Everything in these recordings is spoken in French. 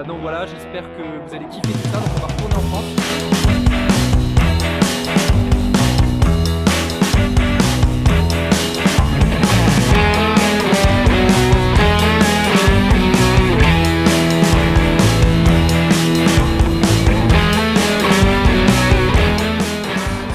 Donc voilà, j'espère que vous allez kiffer tout ça, donc on va retourner en France.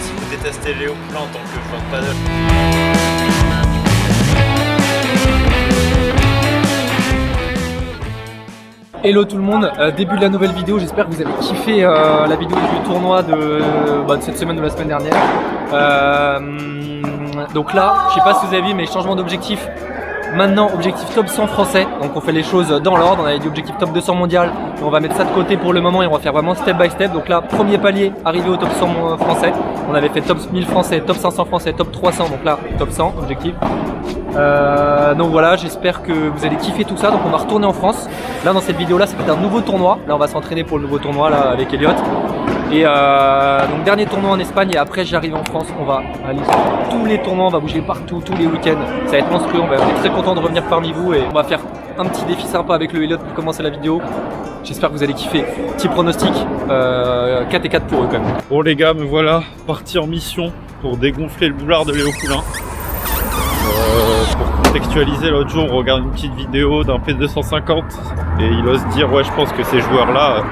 Si vous détestez Léo Poulain en tant que joueur de paddle, Hello tout le monde, début de la nouvelle vidéo, j'espère que vous avez kiffé la vidéo du tournoi de cette semaine ou la semaine dernière. Donc là, je sais pas si vous avez vu, mais changement d'objectif. Maintenant, objectif top 100 français, donc on fait les choses dans l'ordre. On avait dit objectif top 200 mondial, mais on va mettre ça de côté pour le moment et on va faire vraiment step by step. Donc là, premier palier, arrivé au top 100 français. On avait fait top 1000 français, top 500 français, top 300, donc là, top 100, objectif. Donc voilà, j'espère que vous allez kiffer tout ça. Donc on va retourner en France. Là dans cette vidéo là, c'est un nouveau tournoi. Là on va s'entraîner pour le nouveau tournoi là avec Elliot. Et donc dernier tournoi en Espagne et après j'arrive en France. On va aller sur tous les tournois, on va bouger partout, tous les week-ends. Ça va être monstrueux, on est très content de revenir parmi vous et on va faire un petit défi sympa avec le Elliot pour commencer la vidéo. J'espère que vous allez kiffer. Petit pronostic, 4 et 4 pour eux quand même. bon les gars, me voilà parti en mission pour dégonfler le boulard de Léo Poulain. Pour contextualiser, l'autre jour on regarde une petite vidéo d'un P250 et il ose dire ouais je pense que ces joueurs là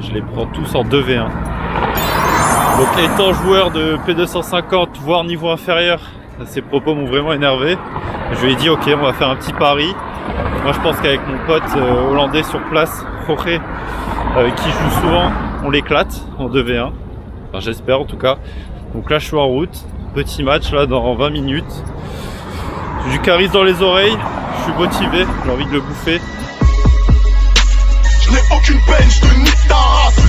je les prends tous en 2v1. Donc étant joueur de P250 voire niveau inférieur, ces propos m'ont vraiment énervé. Je lui ai dit ok, on va faire un petit pari. Moi je pense qu'avec mon pote hollandais sur place, Jorge, qui joue souvent, on l'éclate en 2v1. Enfin, j'espère en tout cas. Donc là je suis en route, petit match là dans 20 minutes. J'ai du charisme dans les oreilles, je suis motivé, j'ai envie de le bouffer. Je n'ai aucune peine, je te nique ta race.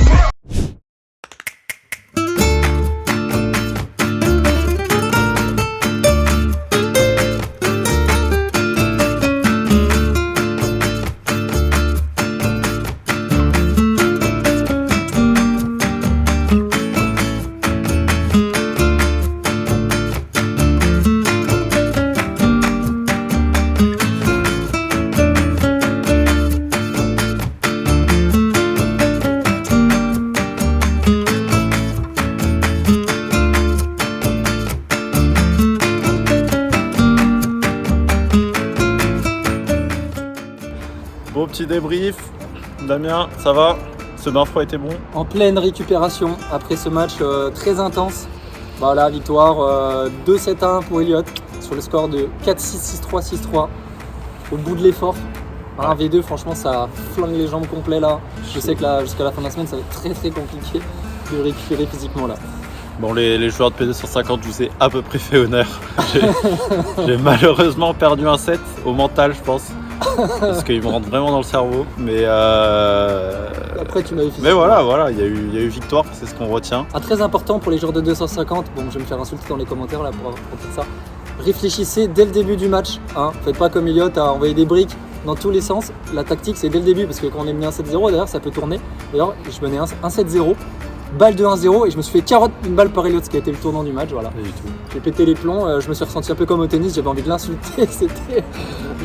Bon petit débrief, Damien, ça va? Ce bain froid était bon? En pleine récupération après ce match très intense. Voilà, victoire 2-7-1 pour Elliot sur le score de 4-6, 6-3, 6-3. Au bout de l'effort. Un V2, franchement, ça flingue les jambes complets là. Je sais que là, jusqu'à la fin de la semaine, ça va être très très compliqué de récupérer physiquement là. Bon, les joueurs de P250, je vous ai à peu près fait honneur. J'ai malheureusement perdu un set au mental, je pense. Parce qu'ils me rentrent vraiment dans le cerveau. Mais après, tu m'avais fait. Mais voilà, il y a eu victoire, c'est ce qu'on retient. Très important pour les joueurs de 250. Bon, je vais me faire insulter dans les commentaires là pour faire ça. Réfléchissez dès le début du match. Hein. Faites pas comme Elliot à envoyer des briques dans tous les sens. La tactique, c'est dès le début parce que quand on est mené 1-7-0, d'ailleurs, ça peut tourner. D'ailleurs, je menais 1-7-0. Balle de 1-0 et je me suis fait carotte une balle par Elliot, ce qui a été le tournant du match. Voilà. J'ai pété les plombs, je me suis ressenti un peu comme au tennis, j'avais envie de l'insulter.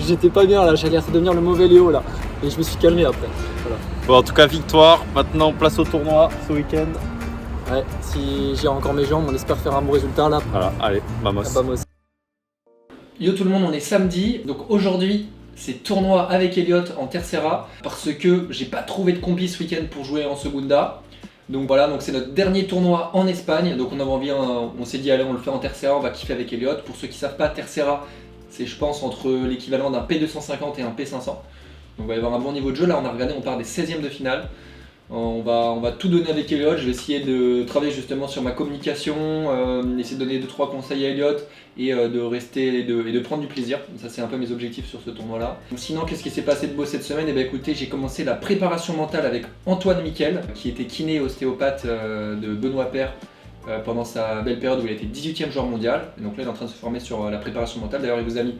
J'étais pas bien là, j'allais redevenir le mauvais Léo là. Et je me suis calmé après. Voilà. Bon, en tout cas, victoire. Maintenant, place au tournoi ce week-end. Ouais, si j'ai encore mes jambes, on espère faire un bon résultat là. Voilà, allez, vamos. Vamos. Yo tout le monde, on est samedi, donc aujourd'hui c'est tournoi avec Elliot en Tercera parce que j'ai pas trouvé de combi ce week-end pour jouer en Segunda. Donc voilà, donc c'est notre dernier tournoi en Espagne, donc on avait envie, on s'est dit allez on le fait en Tercera, on va kiffer avec Elliot. Pour ceux qui savent pas, Tercera c'est je pense entre l'équivalent d'un P250 et un P500. Donc on va y avoir un bon niveau de jeu, là on a regardé, on part des 16e de finale. On va tout donner avec Elliot, je vais essayer de travailler justement sur ma communication, essayer de donner 2-3 conseils à Elliot et de rester et de prendre du plaisir. Ça c'est un peu mes objectifs sur ce tournoi là. Sinon qu'est-ce qui s'est passé de beau cette semaine? Et écoutez, j'ai commencé la préparation mentale avec Antoine Miquel qui était kiné ostéopathe de Benoît Paire pendant sa belle période où il était 18e joueur mondial. Et donc là il est en train de se former sur la préparation mentale, d'ailleurs il vous a mis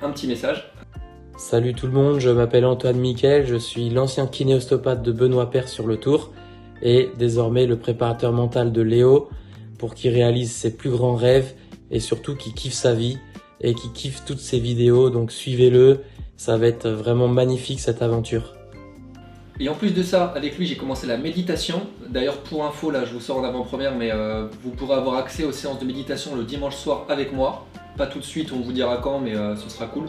un petit message. Salut tout le monde, je m'appelle Antoine Miquel, je suis l'ancien kiné-ostéopathe de Benoît Paire sur le tour et désormais le préparateur mental de Léo pour qu'il réalise ses plus grands rêves et surtout qu'il kiffe sa vie et qu'il kiffe toutes ses vidéos, donc suivez-le, ça va être vraiment magnifique cette aventure. Et en plus de ça, avec lui, j'ai commencé la méditation. D'ailleurs, pour info, là, je vous sors en avant-première, mais vous pourrez avoir accès aux séances de méditation le dimanche soir avec moi. Pas tout de suite, on vous dira quand, mais ce sera cool.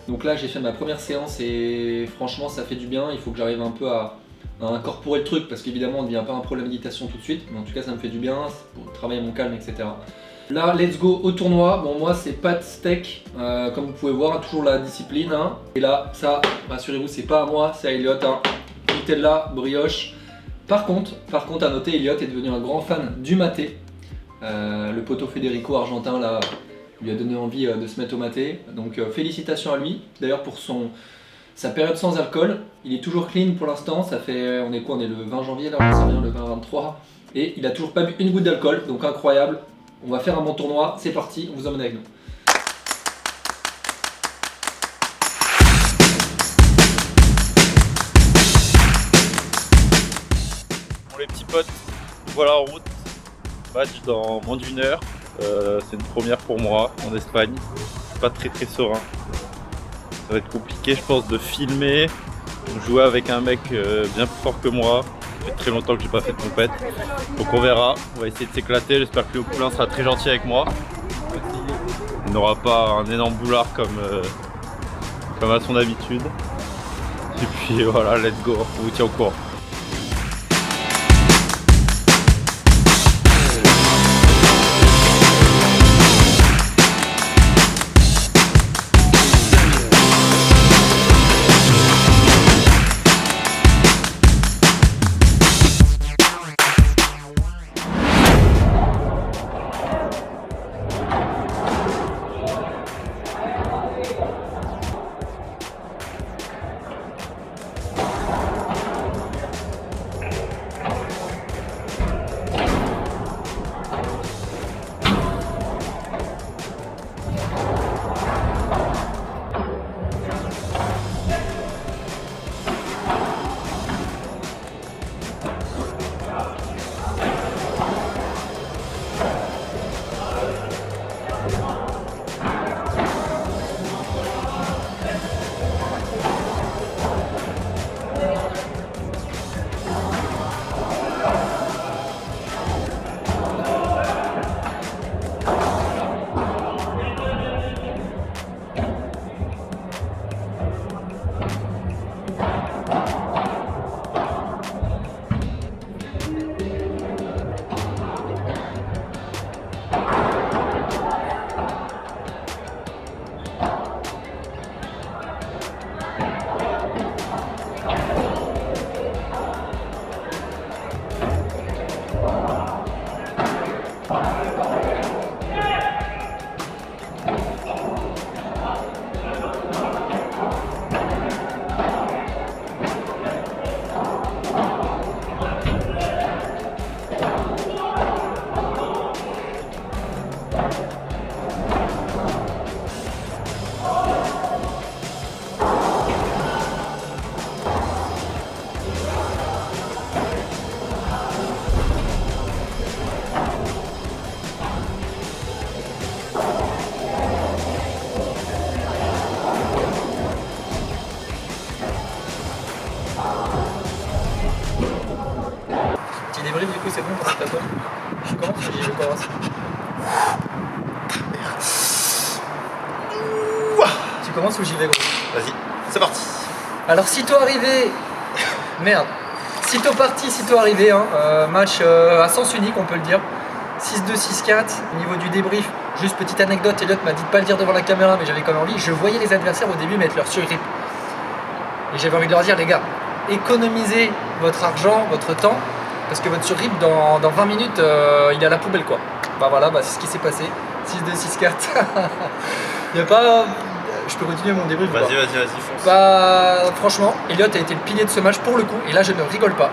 Donc là, j'ai fait ma première séance et franchement, ça fait du bien. Il faut que j'arrive un peu à incorporer le truc parce qu'évidemment, on ne devient pas un pro la méditation tout de suite. Mais en tout cas, ça me fait du bien pour travailler mon calme, etc. Là, let's go au tournoi. Bon, moi, c'est pâtes, steak, comme vous pouvez voir, toujours la discipline. Hein. Et là, ça, rassurez-vous, c'est pas à moi, c'est à Elliot. Hein. Nutella, brioche. Par contre, à noter, Elliot est devenu un grand fan du maté. Le poteau Federico argentin là lui a donné envie de se mettre au maté. Donc félicitations à lui. D'ailleurs pour sa période sans alcool, il est toujours clean pour l'instant. Ça fait, on est quoi? On est le 20 janvier là, on sait rien, le 20-23. Et il a toujours pas bu une goutte d'alcool. Donc incroyable. On va faire un bon tournoi. C'est parti, on vous emmène avec nous. Les petits potes, voilà en route, match dans moins d'1 heure, c'est une première pour moi en Espagne, pas très serein, ça va être compliqué je pense de filmer, jouer avec un mec bien plus fort que moi, ça fait très longtemps que j'ai pas fait de compète, donc on verra, on va essayer de s'éclater, j'espère que Léo Poulain sera très gentil avec moi, il n'aura pas un énorme boulard comme à son habitude, et puis voilà, let's go, on vous tient au courant. Du coup c'est bon pour cette toi. Je commence ou je commence? Tu commences ou j'y vais gros? Vas-y, c'est parti. Alors sitôt arrivé, merde, sitôt parti, sitôt arrivé, hein. Match à sens unique on peut le dire. 6-2, 6-4, au niveau du débrief, juste petite anecdote, Elliot m'a dit de pas le dire devant la caméra mais j'avais quand même envie, je voyais les adversaires au début mettre leur sur-grip. Et j'avais envie de leur dire les gars, économisez votre argent, votre temps, parce que votre sur-grip dans 20 minutes il est à la poubelle quoi. Bah voilà, bah, c'est ce qui s'est passé. 6-2, 6-4. Il n'y a pas. Je peux continuer mon débrief. Vas-y, fonce. Bah franchement, Elliot a été le pilier de ce match pour le coup, et là je ne rigole pas.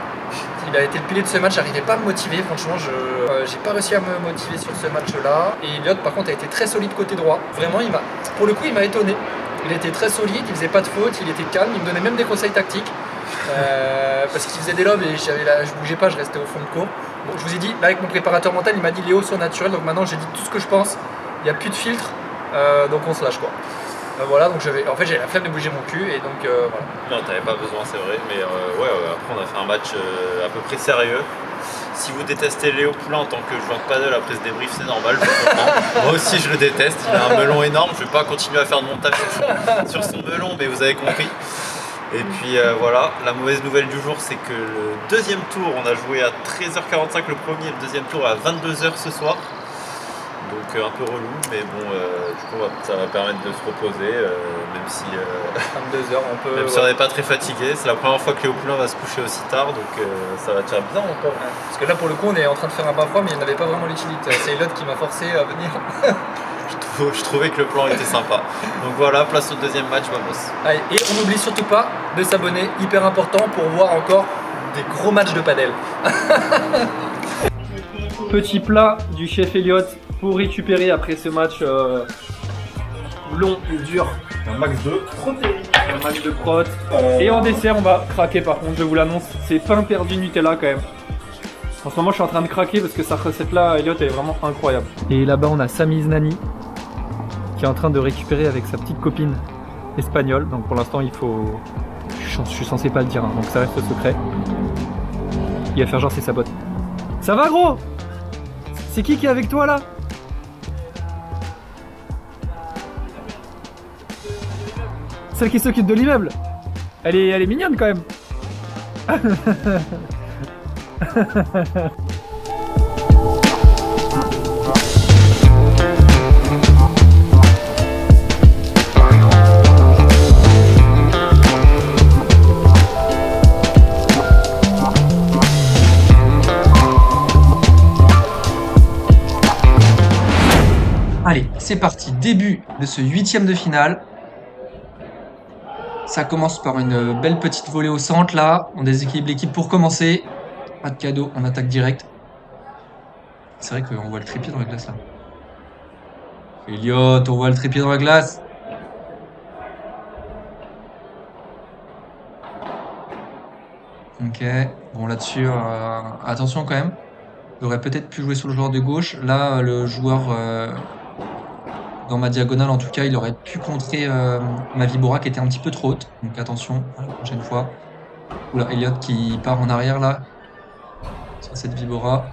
Il a été le pilier de ce match, j'arrivais pas à me motiver, franchement j'ai pas réussi à me motiver sur ce match là. Et Elliot par contre a été très solide côté droit. Vraiment pour le coup il m'a étonné. Il était très solide, il faisait pas de faute, il était calme, il me donnait même des conseils tactiques. Parce qu'il faisait des lobes et je bougeais pas, je restais au fond de cours. Bon, je vous ai dit, là avec mon préparateur mental, il m'a dit Léo, sois naturel, donc maintenant j'ai dit tout ce que je pense, il n'y a plus de filtre, donc on se lâche quoi. Voilà, donc j'avais la flemme de bouger mon cul et donc voilà. Non, t'avais pas besoin, c'est vrai, mais après on a fait un match à peu près sérieux. Si vous détestez Léo Poulain en tant que joueur de paddle après ce débrief, c'est normal, je comprends. Moi aussi je le déteste, il a un melon énorme, je vais pas continuer à faire de montage sur son melon, mais vous avez compris. Et puis voilà, la mauvaise nouvelle du jour, c'est que le deuxième tour, on a joué à 13h45 le premier, le deuxième tour à 22h ce soir. Donc un peu relou, mais bon, du coup ça va permettre de se reposer, même si 22h, on peut. même si on n'est pas très fatigué. C'est la première fois que Léo Poulain va se coucher aussi tard, donc ça va te faire bien encore. Parce que là pour le coup on est en train de faire un bain froid, mais il n'avait pas vraiment l'utilité. C'est Elliot qui m'a forcé à venir. Je trouvais que le plan était sympa. Donc voilà, place au deuxième match, vamos. Allez, et on n'oublie surtout pas de s'abonner, hyper important pour voir encore des gros matchs de padel. Petit plat du chef Elliot pour récupérer après ce match long et dur. Un max de protéines. Un max de prot. Et en dessert, on va craquer par contre, je vous l'annonce. C'est pain perdu Nutella quand même. En ce moment, je suis en train de craquer parce que sa recette-là, Elliot, elle est vraiment incroyable. Et là-bas, on a Sami Znani qui est en train de récupérer avec sa petite copine espagnole. Donc pour l'instant, il faut... Je suis censé pas le dire, hein, donc ça reste secret. Il va faire genre c'est sa botte. Ça va gros? C'est qui est avec toi là? Celle qui s'occupe de l'immeuble. Elle est mignonne quand même. Allez, c'est parti. Début de ce 8e de finale. Ça commence par une belle petite volée au centre là. On déséquilibre l'équipe pour commencer. Pas de cadeau, on attaque direct. C'est vrai qu'on voit le trépied dans la glace là. Elliot, on voit le trépied dans la glace. Ok, bon là-dessus, attention quand même. J'aurais peut-être pu jouer sur le joueur de gauche. Là, le joueur dans ma diagonale, en tout cas, il aurait pu contrer ma Vibora qui était un petit peu trop haute. Donc attention, la prochaine fois. Oula, Elliot qui part en arrière là. Sur cette Vibora.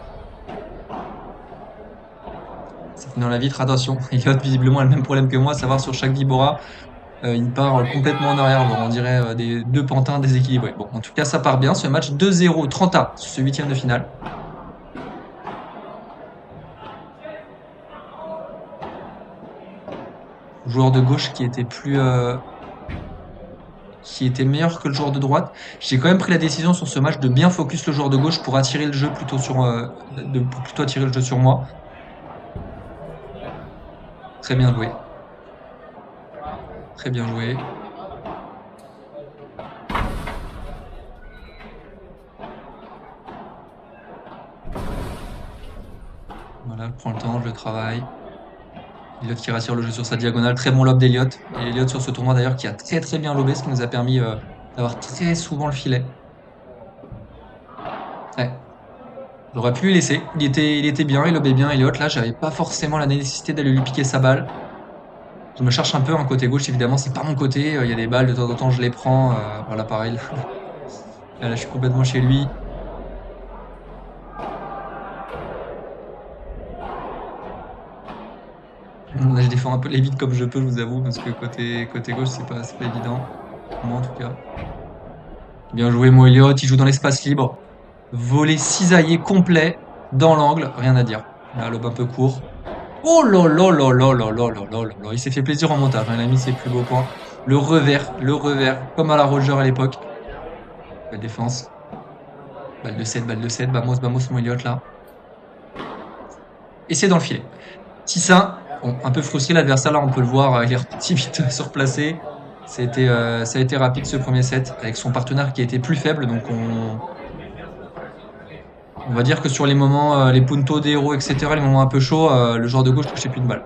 C'est dans la vitre, attention. Elliot, visiblement, a le même problème que moi, à savoir sur chaque Vibora. Il part complètement en arrière, on dirait des deux pantins déséquilibrés. Bon, en tout cas, ça part bien. Ce match 2-0, 30A sur ce 8e de finale. Joueur de gauche qui était qui était meilleur que le joueur de droite. J'ai quand même pris la décision sur ce match de bien focus le joueur de gauche pour attirer le jeu plutôt pour plutôt attirer le jeu sur moi. Très bien joué. Très bien joué. Voilà, je prends le temps, je le travaille. Elliot qui rassure le jeu sur sa diagonale. Très bon lob d'Elliot. Et Elliot sur ce tournoi d'ailleurs qui a très bien lobé, ce qui nous a permis d'avoir très souvent le filet. Ouais. J'aurais pu lui laisser. Il était bien, il lobait bien Elliot. Là, j'avais pas forcément la nécessité d'aller lui piquer sa balle. Je me cherche un peu un côté gauche, évidemment, c'est pas mon côté. Il y a des balles, de temps en temps, je les prends. Voilà, pareil. Là, je suis complètement chez lui. Là, je défends un peu les vides comme je peux, je vous avoue, parce que côté gauche, c'est pas évident. Pour moi, en tout cas. Bien joué, Mo Elliot. Il joue dans l'espace libre. Volé cisaillé complet dans l'angle, rien à dire. Là, lobe un peu court. Oh là là là là là là là là là. Il s'est fait plaisir en montage, hein. Il a mis ses plus beaux points. Le revers, comme à la Roger à l'époque. Belle défense. Balle de 7. Vamos, Mo Elliot là. Et c'est dans le filet. 6-1. Bon, un peu frustré l'adversaire là, on peut le voir, il est reparti vite surplacé. Ça a été rapide ce premier set avec son partenaire qui a été plus faible, donc on va dire que sur les moments, les puntos des héros, etc., les moments un peu chauds, le joueur de gauche touchait plus de balles.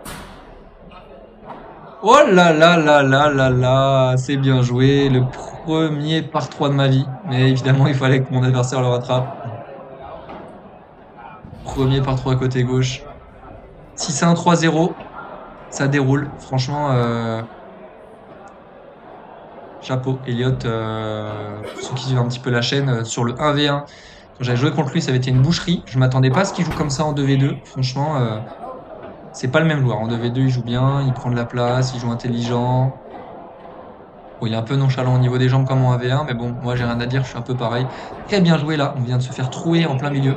Oh là là là là là là, c'est bien joué, le premier par 3 de ma vie, mais évidemment il fallait que mon adversaire le rattrape. Premier par 3 côté gauche. 6-1, 3-0, ça déroule. Franchement, Chapeau, Elliot, pour ceux qui suivent un petit peu la chaîne, sur le 1v1, quand j'avais joué contre lui, ça avait été une boucherie. Je m'attendais pas à ce qu'il joue comme ça en 2v2. Franchement, c'est pas le même joueur. En 2v2, il joue bien, il prend de la place, il joue intelligent. Bon, il est un peu nonchalant au niveau des jambes comme en 1v1, mais bon, moi j'ai rien à dire, je suis un peu pareil. Très bien joué là, on vient de se faire trouer en plein milieu.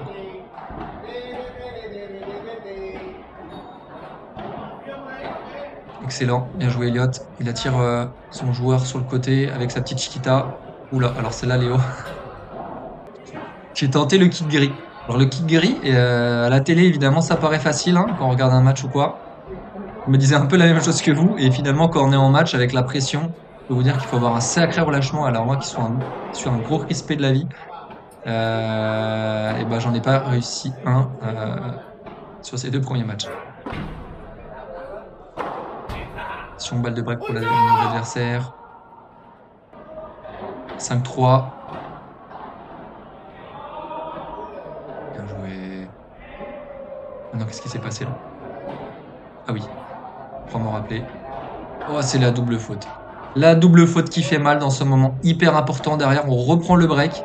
Excellent, bien joué Elliot. Il attire son joueur sur le côté avec sa petite chiquita. Oula, alors celle-là Léo. J'ai tenté le kick gris. Alors le kick gris, à la télé évidemment ça paraît facile hein, quand on regarde un match ou quoi. Je me disais un peu la même chose que vous et finalement quand on est en match avec la pression, je peux vous dire qu'il faut avoir un sacré relâchement. Alors moi qui suis un gros crispé de la vie, et ben j'en ai pas réussi un sur ces 2 premiers matchs. Sur une balle de break pour l'adversaire. 5-3. Bien joué. Non, qu'est-ce qui s'est passé là? Ah oui, faut m'en rappeler. Oh, c'est la double faute. La double faute qui fait mal dans ce moment hyper important. Derrière, on reprend le break.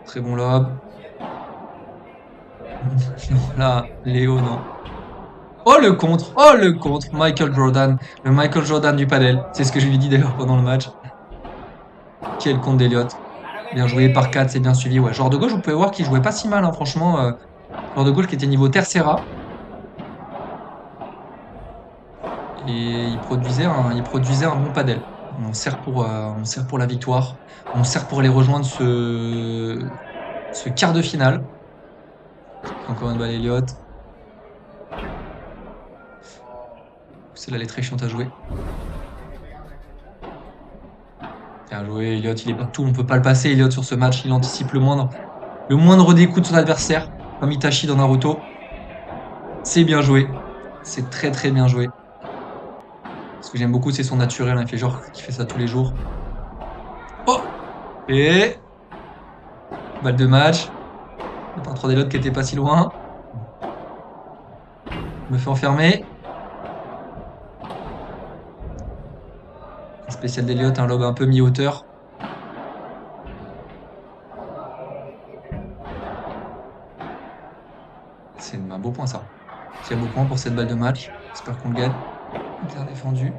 Très bon lob. Là, Léo, non. Oh le contre, Michael Jordan, le Michael Jordan du padel. C'est ce que je lui ai dit d'ailleurs pendant le match. Quel contre d'Elliott. Bien joué par 4, c'est bien suivi. Ouais, joueur de gauche, vous pouvez voir qu'il jouait pas si mal, hein, franchement. Joueur de gauche qui était niveau tercera. Et il produisait un bon padel. On sert pour la victoire. On sert pour aller rejoindre ce quart de finale. Encore une balle Elliott. Celle-là, elle est très chiante à jouer. Bien joué, Elliott, il est partout, on peut pas le passer, Elliott, sur ce match, il anticipe le moindre des coups de son adversaire, comme Itachi dans Naruto. C'est bien joué, c'est très très bien joué. Ce que j'aime beaucoup, c'est son naturel, il fait genre qu'il fait ça tous les jours. Oh! Et... balle de match. Le peintre d'Elliott qui était pas si loin. Je me fais enfermer. Spécial d'Elliott, un lob un peu mi-hauteur. C'est un beau point ça. C'est un beau point pour cette balle de match. J'espère qu'on le gagne. Bien défendu.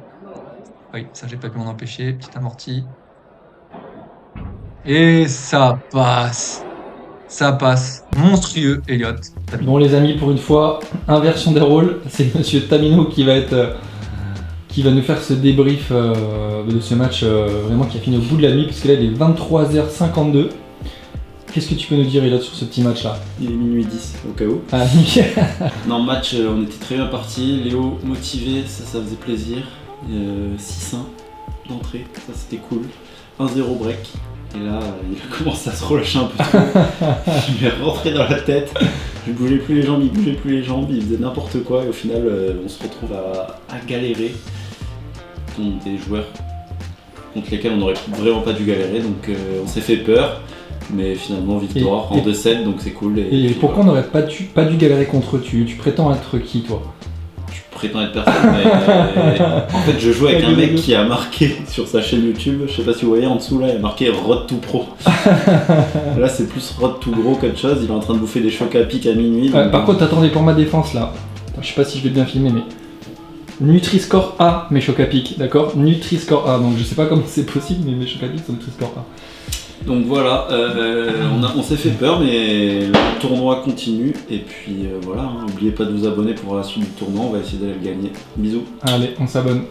Oui, ça j'ai pas pu m'en empêcher. Petit amorti. Et ça passe. Ça passe. Monstrueux, Elliott. Bon les amis, pour une fois, inversion des rôles. C'est Monsieur Tamino qui va nous faire ce débrief de ce match vraiment qui a fini au bout de la nuit, parce que là il est 23h52. Qu'est-ce que tu peux nous dire Elliott sur ce petit match là? Il est minuit 10 au cas où. Ah, Non, match, on était très bien parti. Léo motivé, ça faisait plaisir. 6-1 d'entrée, ça c'était cool. 1-0 break. Et là, il a commencé à se relâcher un peu trop. Il m'est rentré dans la tête. Je bougeais plus les jambes, il faisait n'importe quoi. Et au final, on se retrouve à galérer contre des joueurs contre lesquels on n'aurait vraiment pas dû galérer. Donc on s'est fait peur. Mais finalement, victoire en 2-7, donc c'est cool. Et pourquoi on n'aurait pas dû galérer contre eux? Tu prétends être qui toi? Je prétends être personne, mais en fait je joue avec un mec qui a marqué sur sa chaîne YouTube, je sais pas si vous voyez en dessous là, il a marqué Road to Pro. Là c'est plus Road to Gros qu'autre chose, il est en train de bouffer des chocs à pic à minuit. Par contre attendez pour ma défense là, attends, je sais pas si je vais bien filmer mais... Nutri-Score A mes chocs à pic, d'accord? Nutri-Score A, donc je sais pas comment c'est possible mais mes chocs à pic sont Nutri-Score A. Donc voilà, on s'est fait peur, mais le tournoi continue. Et puis voilà, n'oubliez pas de vous abonner pour la suite du tournoi, on va essayer d'aller le gagner. Bisous. Allez, on s'abonne.